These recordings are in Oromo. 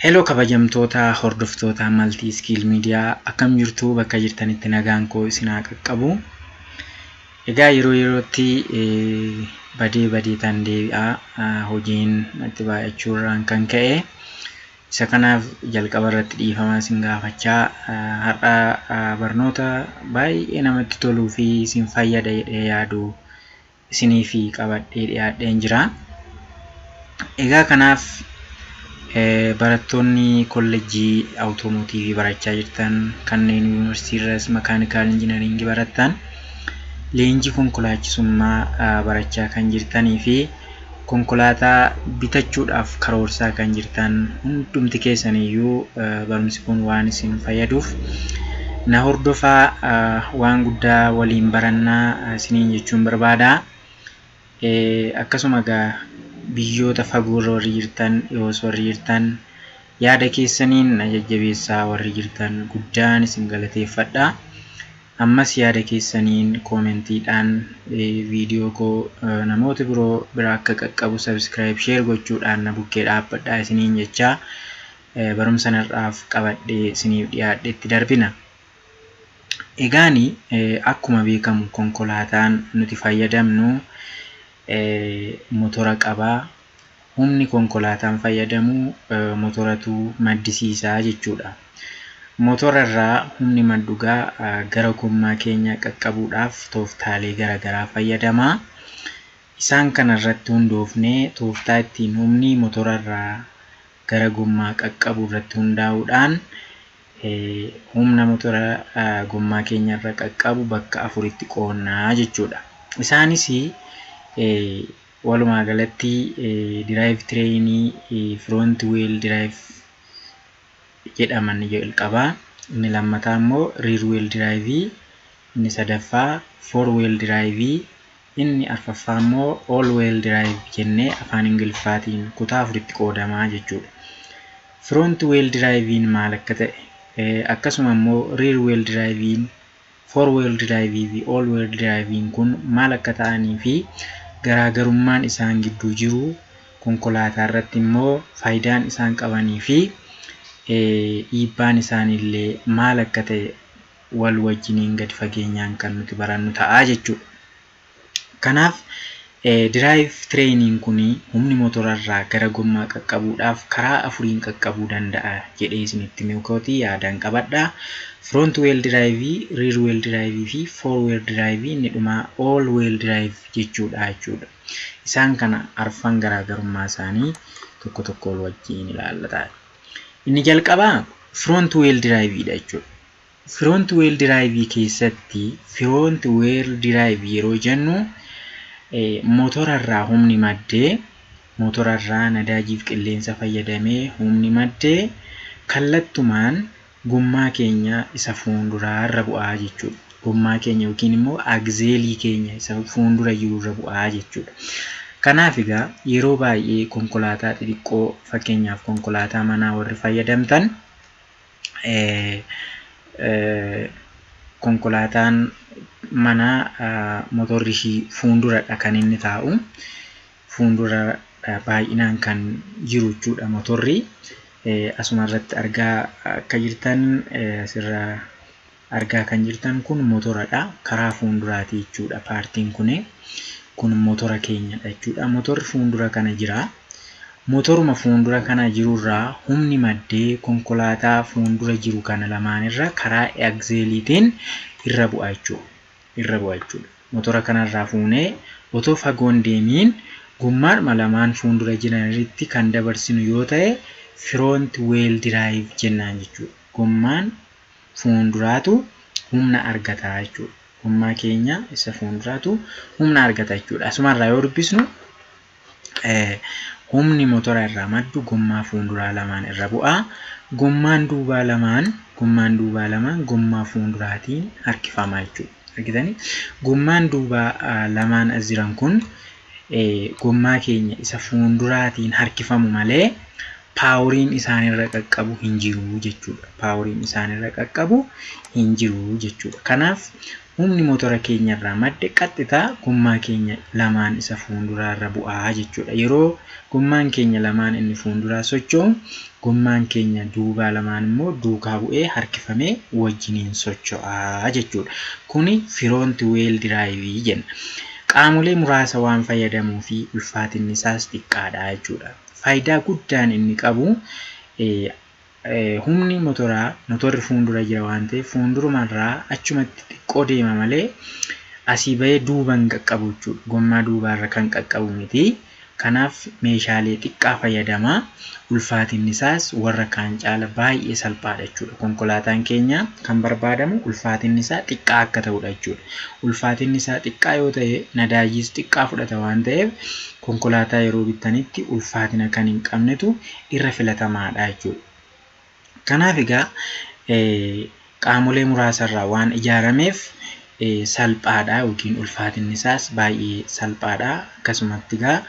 Hello kabajamtoota hordoftoota Multi Skill Media akkam jirtu bakka jirtanitti nagaan koo isin haa qaqqabu. Egaa yeroo yerootti badee tan deebi'aa hojiin natti baay'achuurraan kan ka'e isa kanaaf jalqaba irratti dhiifama isin gaafachaa har'a barnoota baay'ee namatti toluu fi isin fayyada jedhee yaadu isiniif qabadhee dhiyaadheen jira. Egaa kanaaf barattoonni kolleejjii awutoomotiivii barachaa jirtan kanneen yuunivarsiitii irras makaanikaal injiinaringii barattan leenjii konkolaachisummaa barachaa kan jirtanii fi konkolaataa bitachuudhaaf karoorsaa kan jirtan hundumti keessaniyyuu barumsi kun waan isin fayyaduuf na hordofaa waan guddaa waliin barannaa isiniin jechuun barbaada. Akkasuma egaa biyyoota fagoo warri jirtan yoos warri jirtan yaada keessaniin na jajjabeessaa warri jirtan guddaan isin galateeffadha. Ammas yaada keessaniin koomentiidhaan viidiyoo koo namoota biroo bira akka qaqqabu subscribe share gochuudhaan na bukkee dhaabbadhaa isiniin jechaa barumsa narraaf qabadhee isiniif dhiyaadheetti darbina. Egaani akkuma beekamu konkolaataan nuti fayyadamnu motora qabaa. Humni konkolaataan fayyadamu motoratu maddisiisaa jechuudha. Motora irraa humni maddugaa gara gommaa keenya qaqqabuudhaaf tooftaalee garaagaraa fayyadama. Isaan kana irratti hundoofnee tooftaa ittiin humni motora irraa gara gommaa qaqqabu irratti hundaa'uudhaan humna motora gommaa keenya irra qaqqabu bakka afuritti qoonnaa jechuudha. Isaanis walumaa galatti drive trainii front wheel drive jedhaman jalqabaa, inni lammataa immoo rear wheel drive, inni sadaffaa four wheel drive, inni arfaffaa immoo all wheel drive jennee afaan Ingiliffaatiin kutaa afuritti qoodamaa jechuudha. Front wheel drivein maal akka ta'e akkasuma immoo rear wheel drivein four wheel drive fi all wheel drivein kun maal akka ta'anii fi garaagarummaan isaan gidduu jiru, konkolaataa irratti immoo faayidaan isaan qabanii fi dhiibbaan isaanillee maal akka ta'e wal wajjiniin gadi fageenyaan kan nuti barannu ta'a jechuudha. Kanaaf drive trainiin kun humni motora irraa gara gommaa qaqqabuudhaaf karaa afuriin qaqqabuu danda'a jedhee isinitti himuu yaadaan qabadha. Front wheel drive, rear wheel drive fi four wheel drive inni dhuma all wheel drive jechuudha. Isaan kana arfan garaagarummaa isaanii tokko tokko wal wajjin ilaallata. Inni jalqabaa front wheel drive dha jechuudha. Front wheel drive keessatti front wheel drive yeroo jennu motora irraa humni maddee motora irraa nadaajiif qilleensa fayyadamee humni maddee kallattumaan gommaa keenya isa fuunduraa irra bu'aa jechuudha. Gommaa keenya yookiin immoo axleelii keenya isa fuundura jiru irra bu'aa jechuudha. Kanaaf egaa yeroo baay'ee konkolaataa xixiqqoo fakkeenyaaf konkolaataa manaa warri fayyadamtan konkolaataan manaa motorri ishii fuunduradha kan inni taa'u. Fuundura baay'inaan kan jiru jechuudha motorri. Asuma irratti argaa akka jirtan asirraa argaa kan jirtan kun motoradha. Karaa fuunduraati jechuudha paartiin kun motora keenyadha jechuudha. Motorri fuundura kana jira. Motoruma fuundura kana jirurraa humni maddee konkolaataa fuundura jiru kana lamaan irra karaa axleeliitiin irra bu'aa jechuudha. Motora kanarraa fuunee otoo fagoon deemiin gommaadhuma lamaan fuundura jiranitti kan dabarsinu yoo ta'e front wheel drive jennaan jechuudha. Gommaan fuunduraatu humna argata jechuudha. Gommaa keenya isa fuunduraatu humna argata jechuudha. Asumarraa yoo dubbisnu humni motora irraa maddu gommaa fuunduraa lamaan irra bu'aa. Gommaan duubaa lamaan gommaa fuunduraatiin harkifama jechuudha. Argitanii? Gommaan duubaa lamaan as jiran kun gommaa keenya isa fuunduraatiin harkifamu malee paawuriin isaanirra qaqqabu hin jiru jechuudha. Paawuriin isaanirra qaqqabu hin jiru jechuudha. Kanaaf humni motora keenyarraa madde qaxxitaa gommaa keenya lamaan isa fuulduraarra bu'aa jechuudha. Yeroo gommaan keenya lamaan inni fuulduraa socho'u gommaan keenya duubaa lamaan immoo duukaa bu'ee harkifamee wajjiniin socho'aa jechuudha. Kuni front wheel drive jenna. Qaamolee muraasa waan fayyadamuu fi ulfaatinni isaas xiqqaadha jechuudha. Faayidaa guddaan inni qabu humni motorri fuuldura jira waan ta'eef fuuldurumarraa achumatti xiqqoo deema malee asii bahee duubaan qaqqabu jechuudha. Gommaa duubaarra kan qaqqabu miti. Kanaaf meeshaalee xiqqaa fayyadama. Ulfaatinni isaas warra kaan caala baay'ee salphaadha jechuudha. Konkolaataan keenya kan barbaadamu ulfaatinni isaa xiqqaa akka ta'udha jechuudha. Ulfaatinni isaa xiqqaa yoo ta'e nadaajis xiqqaa fudhata waan ta'eef konkolaataa yeroo bittanitti ulfaatina kan hin qabnetu irra filatamaadha jechuudha. Kanaaf egaa qaamolee muraasarraa waan ijaarameef salphaadha yookiin ulfaatinni isaas baay'ee salphaadha. Akkasumatti egaa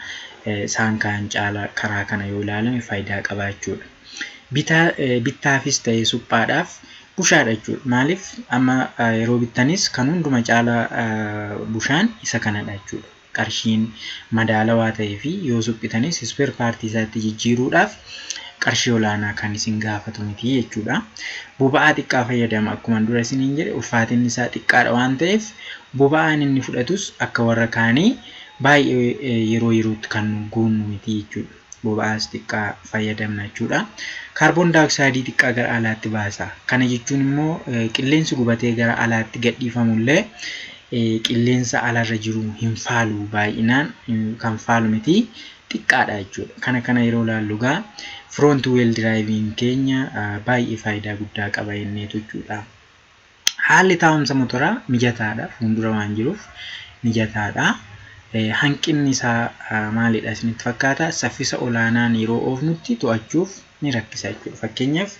isaan kaan caala karaa kana yoo ilaalame faayidaa qaba jechuudha. Bittaafis ta'ee suphaadhaaf bushaadha jechuudha. Maaliif amma yeroo bittanis kan hunduma caala bushaan isa kanadha jechuudha. Qarshiin madaalawaa ta'ee fi yoo suphitanis spare partii isaatti jijjiiruudhaaf qarshii olaanaa kan isin gaafatu miti jechuudha. Boba'aa xiqqaa fayyadama akkuma dura isiniin jedhe ulfaatinni isaa xiqqaadha waan ta'eef boba'aan inni fudhatus akka warra kaanii baay'ee yeroo yerootti kan guunnu miti jechuudha. Boba'aas xiqqaa fayyadamna jechuudha. Kaarboon daayooksaayidii xiqqaa gara alaatti baasa. Kana jechuun immoo qilleensi gubatee gara alaatti gadhiifamullee qilleensa alarra jiru hin faalu baay'inaan kan faalu miti xiqqaadha jechuudha. Kana yeroo ilaallu egaa front wheel driving keenya baay'ee faayidaa guddaa qaba jenneetu jechuudha. Haalli taa'umsa motoraa mijataadha. Fuuldura waan jiruuf mijataadha. Hanqinni isaa maalidha isinitti fakkaata? Saffisa olaanaan yeroo oofnutti to'achuuf ni rakkisa jechuudha. Fakkeenyaaf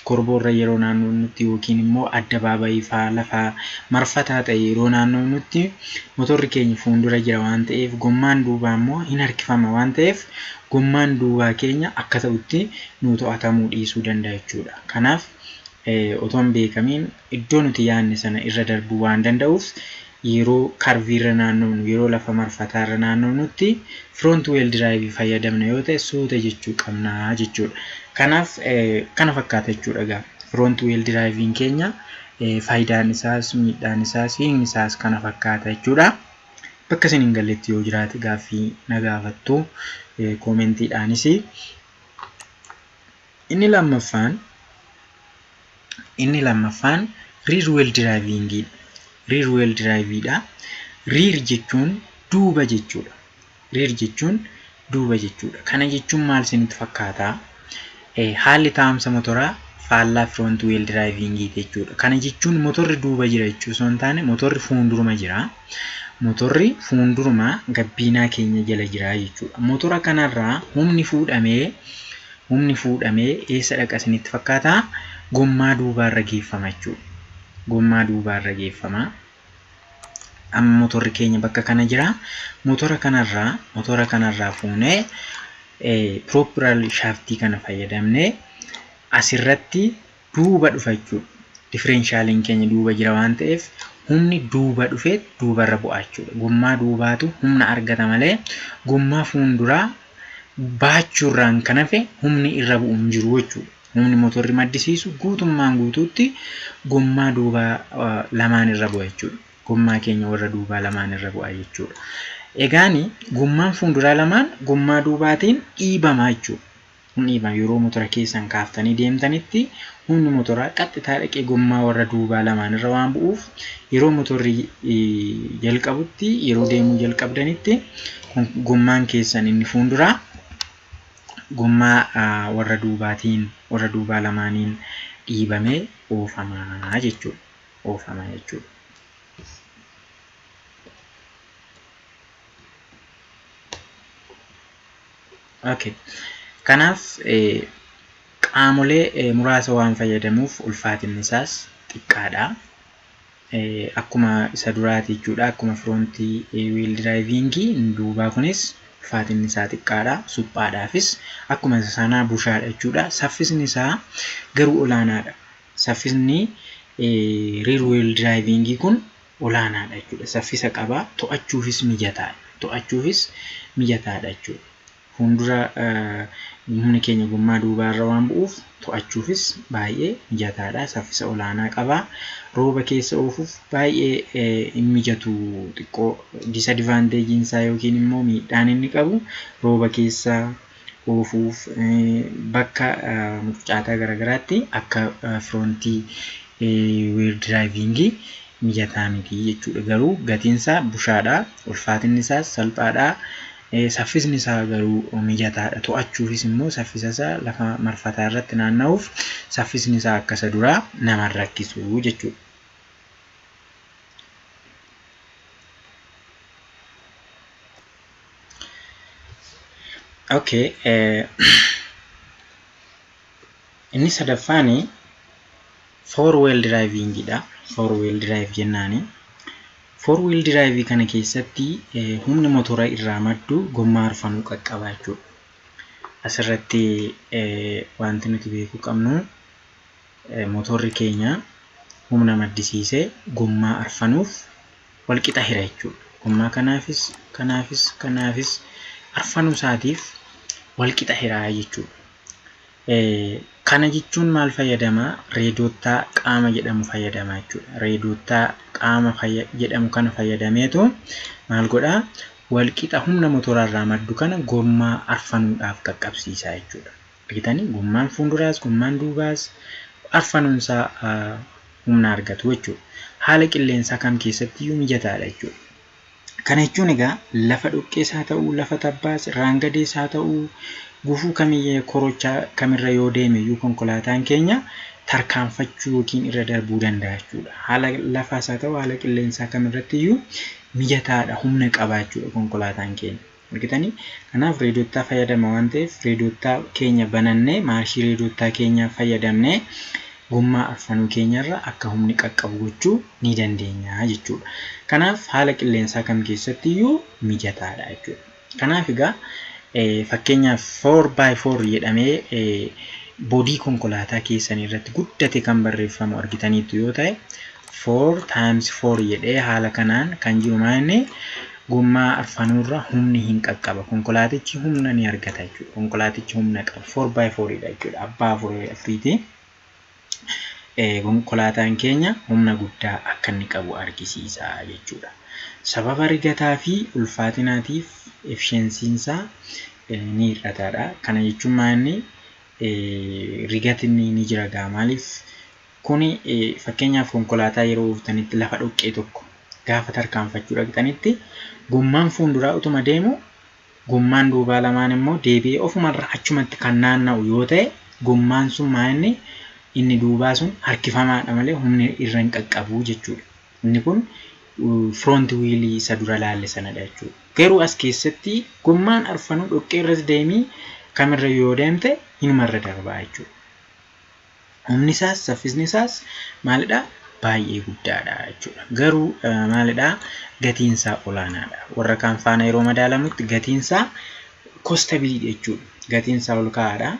korboorra yeroo naannoofnutti yookiin immoo addabaabayii fa'aa lafa marfataa ta'e yeroo naannoofnutti motorri keenya fuuldura jira waan ta'eef gommaan duubaa immoo hin harkifama waan ta'eef gommaan duubaa keenya akka ta'utti nu to'atamuu dhiisuu danda'a jechuudha. Kanaaf otoo hin beekamiin iddoo nuti yaadne sana irra darbuu waan danda'uuf yeroo karviirra naannoofnu yeroo lafa marfataarra naannoofnutti front wheel drive fayyadamna yoo ta'e suuta jechuu qabna jechuudha. Kanaaf kana fakkaata jechuudha egaa front wheel driving keenya faayidaan isaas miidhaan isaas hiikni isaas kana fakkaata jechuudha. Bakka isin hin galletti yoo jiraate gaaffii na gaafattu koomentiidhaanis. Inni lammaffaan rear wheel driving dha. Rear wheel drive dha. Rear jechuun duuba jechuudha. Rear jechuun duuba jechuudha. Kana jechuun maal isinitti fakkaata? Haalli taa'umsa motoraa faallaa front wheel driving jechuudha. Kana jechuun motorri duuba jira jechuu osoo hin taane motorri fuulduruma jira. Motorri fuulduruma gabbiinaa keenya jala jira jechuudha. Motora kanarraa humni fuudhamee eessa dhaqa isinitti fakkaata? Gommaa duubaarra geeffama jechuudha. Gommaa duubaarra geeffama. Amma motorri keenya bakka kana jira. Motora kanarraa fuunee propeller shaftii kana fayyadamnee asirratti duuba dhufa jechuudha. Differentialiin keenya duuba jira waan ta'eef humni duuba dhufee duubarra bu'a jechuudha. Gommaa duubaatu humna argata malee gommaa fuulduraa baachuurraan kan hafe humni irra bu'u hin jiru jechuudha. Humni motorri maddisiisu guutummaan guutuutti gommaa duubaa lamaan irra bu'a jechuudha. Gommaa keenya warra duubaa lamaan irra bu'a jechuudha. Egaani gommaan fuulduraa lamaan gommaa duubaatiin dhiibama jechuudha. Dhiibama yeroo motora keessan kaaftanii deemtanitti humni motoraa qaxxitaa dhaqee gommaa warra duubaa lamaan irra waan bu'uuf yeroo motorri jalqabutti yeroo deemuu jalqabdanitti gommaan keessan inni fuulduraa gommaa warra duubaa lamaaniin dhiibamee oofama jechuudha. Okay. Kanaaf qaamolee muraasa waan fayyadamuuf ulfaatinni isaas xiqqaadha. Akkuma isa duraati jechuudha. Akkuma front wheel driving duubaa kunis ulfaatinni isaa xiqqaadha. Suphaadhaafis akkuma sanaa bushaadha jechuudha. Saffisni isaa garuu olaanaadha. Saffisni rear wheel driving kun olaanaadha jechuudha. Saffisa qaba, to'achuufis mijataadha jechuudha. Fuuldura humni keenya gommaa duubaarra waan bu'uuf to'achuufis baay'ee mijataadha. Saffisa olaanaa qaba. Rooba keessa oofuuf baay'ee mijatu. Xiqqoo disadvantage isaa yookiin immoo miidhaan inni qabu rooba keessa oofuuf bakka mucucaataa garagaraatti akka frontii wheel driving mijataa miti jechuudha. Garuu gatiinsaa bushaadha, ulfaatinni isaas salphaadha. Saffisni isaa garuu mijataadha. To'achuufis immoo saffisa isaa lafa marfataa irratti naanna'uuf saffisni isaa akka isa duraa nama rakkisu jechuudha. Okay, inni sadaffaan four wheel driving dha. Four wheel drive jennaani. Four wheel drive kana keessatti humni motora irraa maddu gommaa arfanuu qaqqaba jechuudha. Asirratti wanti nuti beekuu qabnu motorri keenya humna maddisiisee gommaa arfanuuf walqixa hira jechuudha. Gommaa kanaafis arfanuu isaatiif walqixa hiraa jechuudha. Kana jechuun maal fayyadama? Reedootaa qaama jedhamu fayyadama jechuudha. Reedootaa qaama jedhamu kana fayyadameetu maal godha? Walqixa humna motorarraa maddu kana gommaa arfanuudhaaf qaqqabsiisa jechuudha. Argitanii gommaan fuulduraas gommaan duubaas arfanuunsaa humna argatu jechuudha. Haala qilleensaa kam keessatti iyyuu mijataadha jechuudha. Kana jechuun egaa lafa dhoqqees haa ta'uu, lafa tabbaas, raangadees haa ta'uu, gufuu kamiyyee korochaa kamirra yoo deeme iyyuu konkolaataan keenya tarkaanfachuu yookiin irra darbuu danda'a jechuudha. Haala lafaas haa ta'u, haala qilleensaa kamirratti iyyuu mijataadha, humna qaba jechuudha konkolaataan keenya. Argitanii? Kanaaf reedootaa fayyadama waan ta'eef reedootaa keenya banannee maarshii reedootaa keenyaa fayyadamnee gommaa arfanuu keenyarra akka humni qaqqabu gochuu ni dandeenya jechuudha. Kanaaf haala qilleensaa kam keessatti iyyuu mijataadha jechuudha. Kanaaf egaa fakkeenyaaf 4x4 jedhamee boodii konkolaataa keessanii irratti guddate kan barreeffamu argitaniitu yoo ta'e 4x4 jedhee haala kanaan kan jiru maanne gommaa arfanuurra humni hin qaqqaba. Konkolaatichi humna ni argata jechuudha. Konkolaatichi humna qaba. 4x4 dha jechuudha. Abbaa afuriiti. Konkolaataan keenya humna guddaa akka inni qabu argisiisa jechuudha. Sababa rigataa fi ulfaatinaatiif efficiencyinsaa ni hir'ataadha. Kana jechuun maanni rigatinni ni jira gaa maaliif kuni fakkeenyaaf konkolaataa yeroo ooftanitti lafa dhoqqee tokko gaafa tarkaanfachuu dhaqxanitti gommaan fuulduraa utuma deemu gommaan duubaa lamaan immoo deebi'ee ofumarraa achumatti kan naanna'u yoo ta'e gommaan sun maanni inni duubaa sun harkifamaadha malee humni irra hin qaqqabu jechuudha. Inni kun front wheel isa dura laalle sanadha jechuudha. Garuu as keessatti gommaan arfanuu dhoqqee irras deemii kamirra yoo deemte hinumarra darbaa jechuudha. Humni isaas saffisni isaas maalidha? Baay'ee guddaadha jechuudha. Garuu maalidha? Gatiinsaa olaanaadha. Warra kaan faana yeroo madaalamutti gatiinsaa costability jechuudha. Gatiinsaa ol ka'aadha.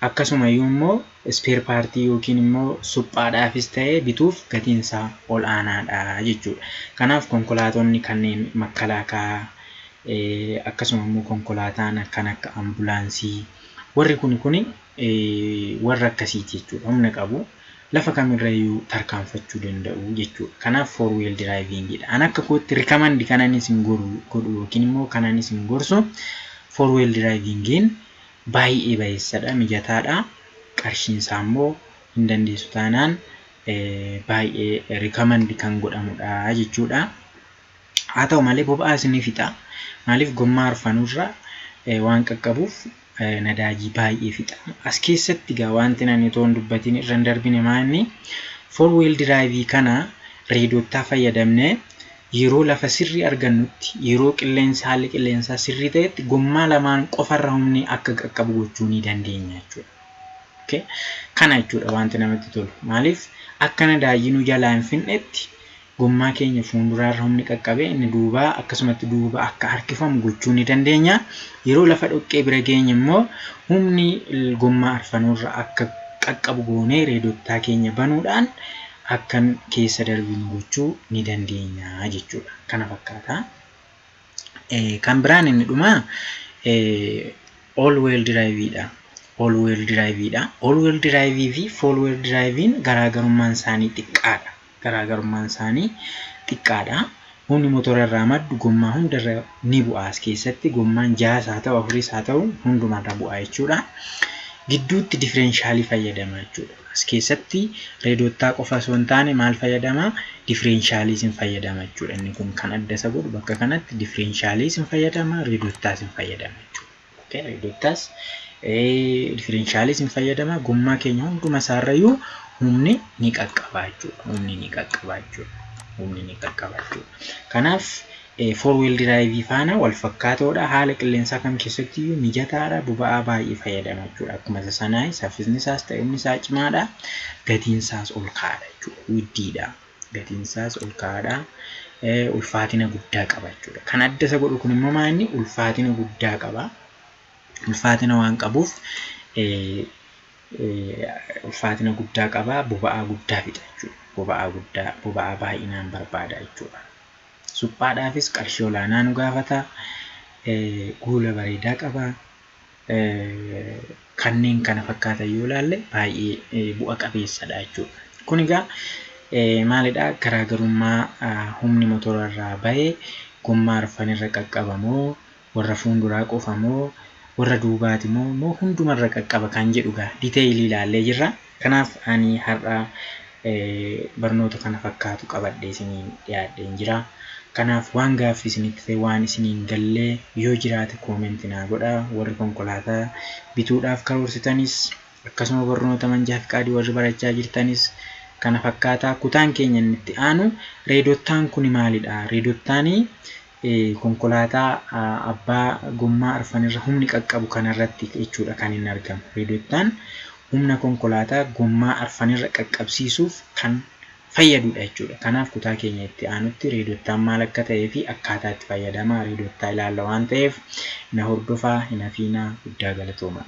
Akkasuma immoo spare partii yookiin immoo suphaadhaafis ta'ee bituuf gatiinsaa ol aanaadha jechuudha. Kanaaf konkolaatonni kanneen makkalaakaa akkasuma immoo konkolaataan kan akka ambulaansii warri kuni warra akkasiiti jechuudha. Humna qabu lafa kamirrayyuu tarkaanfachuu danda'u jechuudha. Kanaaf four wheel driving dha. An akka kootti recommend kanan isin godhu yookiin immoo kanan isin gorsu four wheel driving baay'ee baay'eessadha, mijataadha. Qarshiin isaa immoo hin dandeessu taanaan baay'ee recommend kan godhamudha jechuudha. Haa ta'u malee boba'aas ni fixa. Maaliif gommaa arfanuurra waan qaqqabuuf nadaajii baay'ee fixa. As keessatti gaa wanti nani toon dubbatiin irra hin darbine maanni four wheel drive kana reedootaa fayyadamnee yeroo lafa sirrii argannutti yeroo haalli qilleensaa sirrii ta'etti gommaa lamaan qofarra humni akka qaqqabu gochuu ni dandeenya jechuudha. Okay? Kana jechuudha wanti namatti tolu. Maaliif akka nadaajii jalaa hin finnetti gommaa keenya fuulduraarra humni qaqqabee inni duubaa akkasumatti duuba akka harkifamu gochuu ni dandeenya. Yeroo lafa dhoqqee bira geenye immoo humni gommaa arfanuurra akka qaqqabu goonee reedootaa keenya banuudhaan akkan keessa darbinu gochuu ni dandeenya jechuudha. Kana fakkaata. Kan biraan inni dhumaa all wheel drive'dha. All wheel drive'dha. All wheel drive fi four wheel drive'n garaagarummaan isaanii xiqqaadha. Garaagarummaan isaanii xiqqaadha. Humni motora irraa maddu gommaa hundarra ni bu'a as keessatti. Gommaan 6 haa ta'u 4 haa ta'u hundumarra bu'a jechuudha. Gidduutti differentiaalii fayyadama jechuudha. As keessatti reedottaa qofa osoo hin taane maal fayyadama? Differentiaaliis hin fayyadama jechuudha. Inni kun kan adda isa godhu bakka kanatti differentiaaliis hin fayyadama, reedottaas hin fayyadama jechuudha. Okay, reedottaas differentiaaliis hin fayyadama. Gommaa keenya hunduma isaarrayyuu humni ni qaqqaba jechuudha. Humni ni qaqqaba jechuudha. Humni ni qaqqaba jechuudha. Kanaaf four wheel drive faana wal fakkaatoodha. Haala qilleensaa kam keessatti mijataadha. Boba'aa baay'ee fayyadama jechuudha. Akkuma sanaa saffisni isaas ta'e humni isaa cimaadha. Gatiin isaas ol ka'aadha jechuudha. Widdiidha. Gatiin isaas ol ka'aadha. Ulfaatina guddaa qaba jechuudha. Kan adda isa godhu kun immoo maali? Ulfaatina guddaa qaba. Ulfaatina waan qabuuf ulfaatina guddaa qaba. Boba'aa guddaa fixa jechuudha. Boba'aa baay'inaan barbaada jechuudha. Suphaadhaafis qarshii olaanaa nu gaafata. Guula bareedaa qaba. Kanneen kana fakkaatan yoo ilaalle baay'ee bu'a qabeessadha jechuudha. Kun egaa maalidha? Garaagarummaa humni motora irraa bahee gommaa arfanirra qaqqabamoo warra fuulduraa qofamoo warra duubaati moo hundumarra qaqqaba kan jedhu gaa diteeyilii ilaallee jirra. Kanaaf ani har'a barnoota kana fakkaatu qabadhee isiniin dhiyaadheen jira. Kanaaf waan gaaffii isinitti ta'e waan isiniin gallee yoo jiraate koomentii naa godhaa. Warri konkolaataa bituudhaaf karoorsitanis akkasuma barnoota manjaa fiqaadii warri barachaa jirtanis kana fakkaataa. Kutaan keenya inni itti aanu reedottaan kun maalidha? Reedottaan konkolaataa abbaa gommaa arfanirra humni qaqqabu kanarratti jechuudha kan inni argamu. Reedottaan humna konkolaataa gommaa arfanirra qaqqabsiisuuf kan fayyadudha jechuudha. Kanaaf kutaa keenya itti aanutti reedottaan maal akka ta'ee fi akkaataa itti fayyadama reedottaa ilaalla waan ta'eef na hordofaa. Hin hafiinaa. Guddaa galatooma.